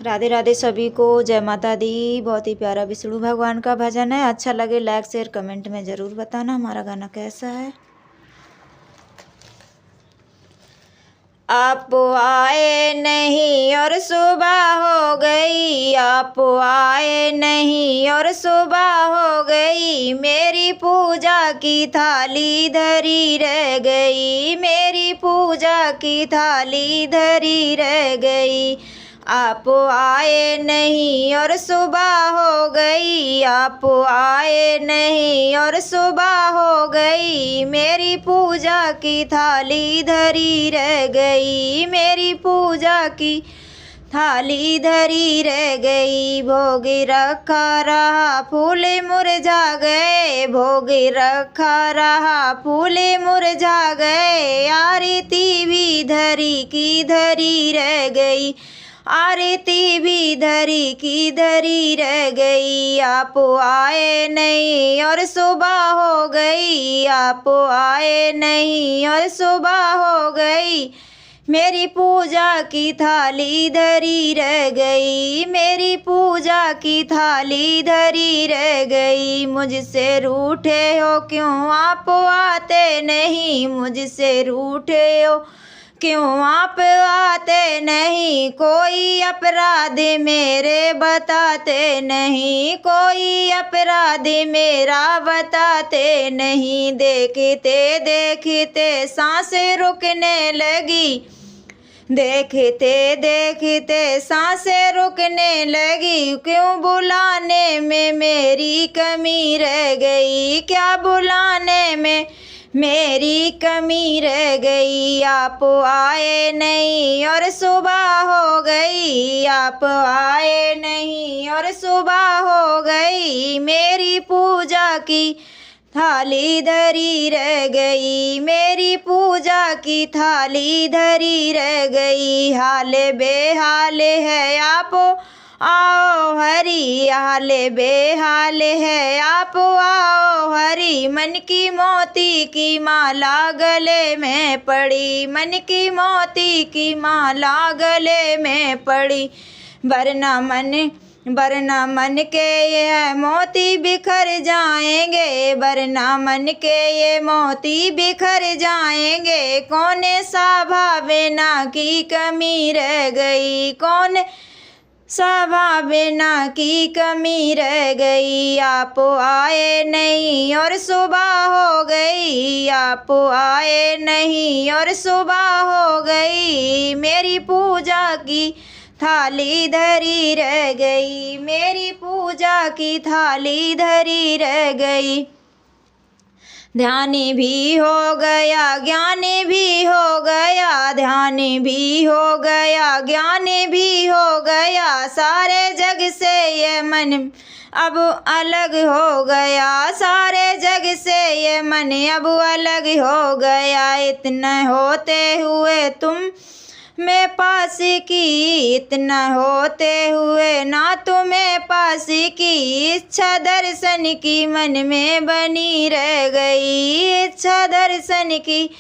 राधे राधे सभी को, जय माता दी। बहुत ही प्यारा विष्णु भगवान का भजन है। अच्छा लगे लाइक शेयर कमेंट में ज़रूर बताना हमारा गाना कैसा है। आप आए नहीं और सुबह हो गई, आप आए नहीं और सुबह हो गई, मेरी पूजा की थाली धरी रह गई, मेरी पूजा की थाली धरी रह गई। आप आए नहीं और सुबह हो गई, आप आए नहीं और सुबह हो गई, मेरी पूजा की थाली धरी रह गई, मेरी पूजा की थाली धरी रह गई। भोग रखा रहा फूल मुरझा गए, भोग रखा रहा फूल मुरझा गए, आरती भी धरी की धरी रह गई, आरती भी धरी की धरी रह गई। आप आए नहीं और सुबह हो गई, आप आए नहीं और सुबह हो गई, मेरी पूजा की थाली धरी रह गई, मेरी पूजा की थाली धरी रह गई। मुझसे रूठे हो क्यों आप आते नहीं, मुझसे रूठे हो क्यों आप आते नहीं, कोई अपराध मेरे बताते नहीं, कोई अपराध मेरा बताते नहीं। देखते देखते सांसें रुकने लगी, देखते देखते सांसें रुकने लगी, क्यों बुलाने में मेरी कमी रह गई, क्या बुलाने में मेरी कमी रह गई। आप आए नहीं और सुबह हो गई, आप आए नहीं और सुबह हो गई, मेरी पूजा की थाली धरी रह गई, मेरी पूजा की थाली धरी रह गई। हाल बेहाल है आप आओ हरी, हाल बेहाल है आप आओ हरी, मन की मोती की माला गले में पड़ी, मन की मोती की माला गले में पड़ी, वरना मन के ये मोती बिखर जाएंगे, वरना मन के ये मोती बिखर जाएंगे, कौन सा भावना की कमी रह गई, कौन सा भावना की कमी रह गई। आप आए नहीं और सुबह हो गई, आप आए नहीं और सुबह हो गई, मेरी पूजा की थाली धरी रह गई, मेरी पूजा की थाली धरी रह गई। ध्यान भी हो गया ज्ञान भी हो गया, ध्यान भी हो गया ज्ञान भी हो गया, सारे जग से ये मन अब अलग हो गया, सारे जग से ये मन अब अलग हो गया। इतना होते हुए तुम मैं पास की, इतना होते हुए ना तुम्हें पास की, इच्छा दर्शन की मन में बनी रह गई, इच्छा दर्शन की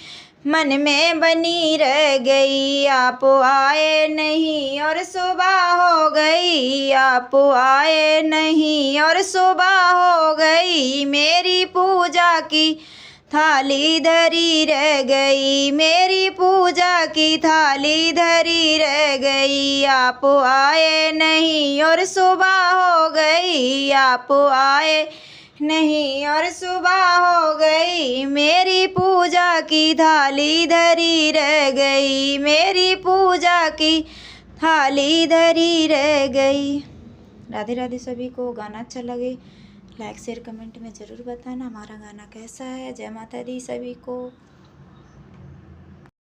मन में बनी रह गई। आप आए नहीं और सुबह हो गई, आप आए नहीं और सुबह हो गई, मेरी पूजा की थाली धरी रह गई, मेरी पूजा की थाली धरी रह गई। आप आए नहीं और सुबह हो गई, आप आए नहीं और सुबह हो गई, मेरी पूजा की थाली धरी रह गई, मेरी पूजा की थाली धरी रह गई। राधे राधे सभी को। गाना अच्छा लगे लाइक शेयर कमेंट में ज़रूर बताना हमारा गाना कैसा है। जय माता दी सभी को।